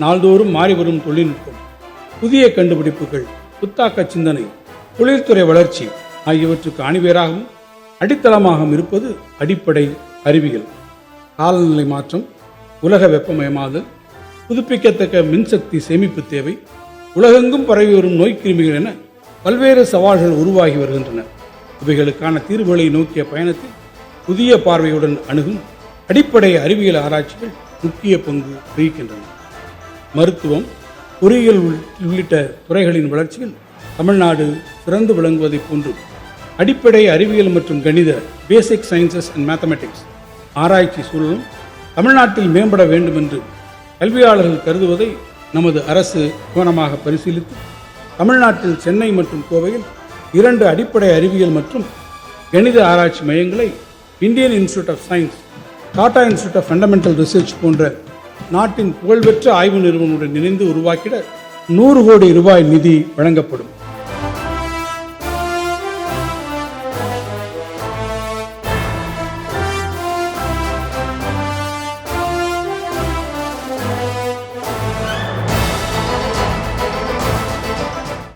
நாள்தோறும் மாறிவரும் தொழில்நுட்பம், புதிய கண்டுபிடிப்புகள், புத்தாக்க சிந்தனை, தொழில்துறை வளர்ச்சி ஆகியவற்றுக்கு அணிவேராகவும் அடித்தளமாகவும் இருப்பது அடிப்படை அறிவியல். காலநிலை மாற்றம், உலக வெப்பமயமாதல், புதுப்பிக்கத்தக்க மின்சக்தி சேமிப்பு தேவை, உலகெங்கும் பரவி வரும் நோய்க்கிருமிகள் என பல்வேறு சவால்கள் உருவாகி வருகின்றன. இவைகளுக்கான தீர்வுகளை நோக்கிய பயணத்தில் புதிய பார்வையுடன் அணுகும் அடிப்படை அறிவியல் ஆராய்ச்சிகள் முக்கிய பங்கு வகிக்கின்றன. மருத்துவம், பொறியியல் உள்ளிட்ட துறைகளின் வளர்ச்சியில் தமிழ்நாடு சிறந்து விளங்குவதைப் போன்று அடிப்படை அறிவியல் மற்றும் கணித பேசிக் சயின்சஸ் அண்ட் மேத்தமெட்டிக்ஸ் ஆராய்ச்சி சூழலும் தமிழ்நாட்டில் மேம்பட வேண்டும் என்று கல்வியாளர்கள் கருதுவதை நமது அரசு கவனமாக பரிசீலித்து தமிழ்நாட்டில் சென்னை மற்றும் கோவையில் 2 அடிப்படை அறிவியல் மற்றும் கணித ஆராய்ச்சி மையங்களை Indian Institute of Science, Tata Institute of Fundamental Research போன்ற நாட்டின் புகழ்பெற்ற ஆய்வு நிறுவனங்களுடன் இணைந்து உருவாக்கிட 100 கோடி ரூபாய் நிதி வழங்கப்படும்.